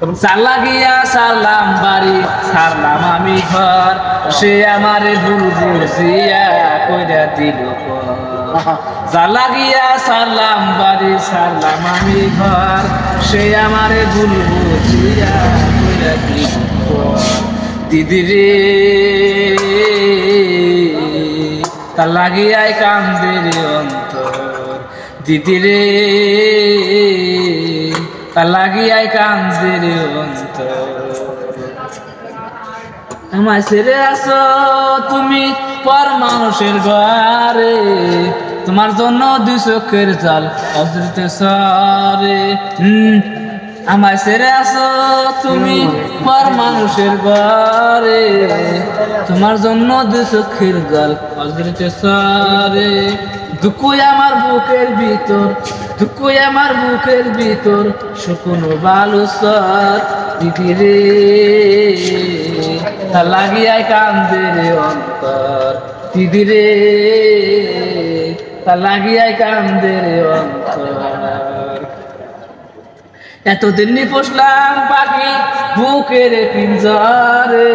লাগিয়া সারলাম বাড়ি সারলাম আমি ঘর, সে আমারে ভুল বুঝিয়া কইরা দিল লাগিয়া সারলাম বাড়ি সারলাম আমি ঘর, সে আমারে ভুল বুঝিয়া কইরা দিল দিদি রে তা লাগিয়াই কান্দে রে অন্তর, দিদি রে তা লাগিয়াই কান্দে রে অন্তর। আমায় ছেড়ে আসো তুমি পর মানুষের ঘরে, তোমার জন্য দুই চোখের জল অজৃত সরে। আমায় ছেড়ে আসো তুমি পর মানুষের ঘরে, তোমার জন্য দুই চোখের জল অজৃত সরে। দুঃখ আমার বুকের ভিতর, দুঃখ আমার বুকের ভিতর শুকনো বালুচর, দিদি রে তা লাগিয়াই কান্দে রে অন্তর, দিদি রে তা লাগিয়াই কান্দে রে অন্তর। এতদিন পোষলাম পাখি বুকের পিঞ্জরে,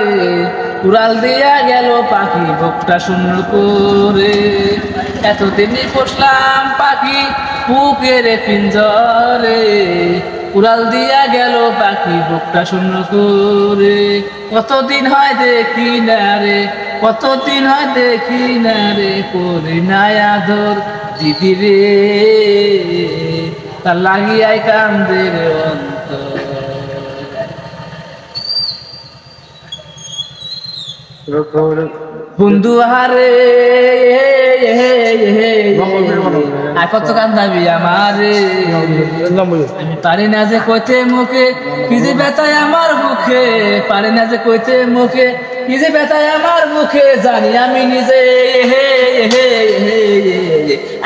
উড়াল দিয়া গেল পাখি বুকটা শূন্য করে। এতদিন পোষলাম পাখি বুকের পিঞ্জরে, উড়াল দিয়া গেল পাখি বুকটা শূন্য করে। কতদিন হয় দেখি না রে, কতদিন হয় দেখি না রে, করি না আদর, দিদি রে তা লাগিয়াই কান্দে রে অন্তর। বন্ধু হারে কত কান্দাবি আমারে, আমি পারি না যে কইতে মুখে কি যে ব্যথায় আমার মুখে, পারি না যে কইতে মুখে কি যে ব্যথায় আমার মুখে, জানি আমি নিজে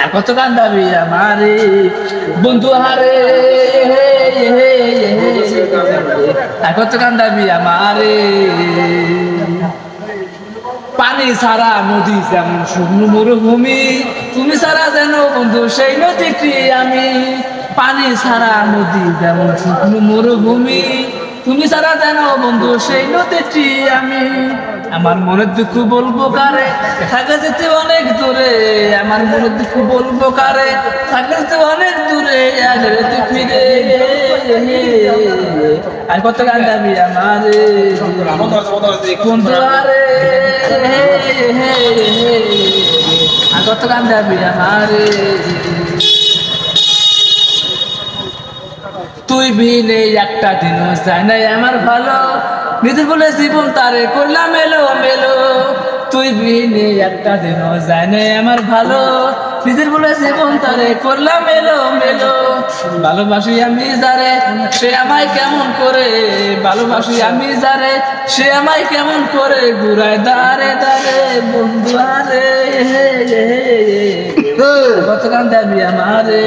আর কত কান্দাবি আমারে। বন্ধু হারে আর কত কান্দাবি আমারে। পানি ছাড়া নদী যেমন শুকনো মরুভূমি, তুমি ছাড়া যেন বন্ধু সেই নদীটি আমি। পানি ছাড়া নদী যেমন শুকনো মরুভূমি, তুমি ছাড়া যেন বন্ধু সেই নদীটি আমি। আমার মনের দুঃখ বলবো কারে, থাকে যেতে অনেক দূরে, আমার মনের দুঃখ বলবো কারে, থাকে যেতে অনেক দূরে, আগের ফিরে আর কত কান্দাবি আমারে। বন্ধু আরে আর কত কান্দাবি আমারে। তুই বিনে একটা দিনও যায় নাই আমার ভালো, নিজের বলে জীবন তারে করলাম এলো মেলো। তুই বিনে একটা দিনও যায় নাই আমার ভালো, নিজের বলে জীবন তারে করলাম এলো মেলো। ভালোবাসি আমি যারে সে আমায় কেমন করে, ভালোবাসি আমি যারে সে আমায় কেমন করে, ঘুরায় দাঁড়ে দাঁড়ে বন্ধু আরে কত কান্দাবি আমারে।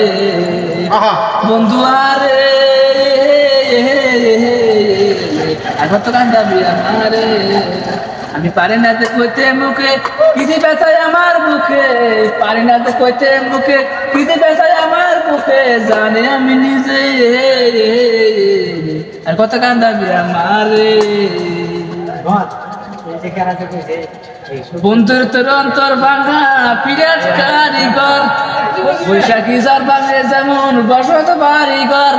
বন্ধু আরে আর কত কান্দাবি আমারে। আমি পারি না যে কইতে মুখে কি যে ব্যথায় আমার বুকে, পারি না যে কইতে মুখে কি যে ব্যথায় আমার বুকে, জানি আমি নিজে আর কত কান্দাবি আমারে। বন্ধুর তোর অন্তর ভাঙা পিরাট কারিগর, বৈশাখী যার ভাঙে যেমন বসত বাড়িঘর।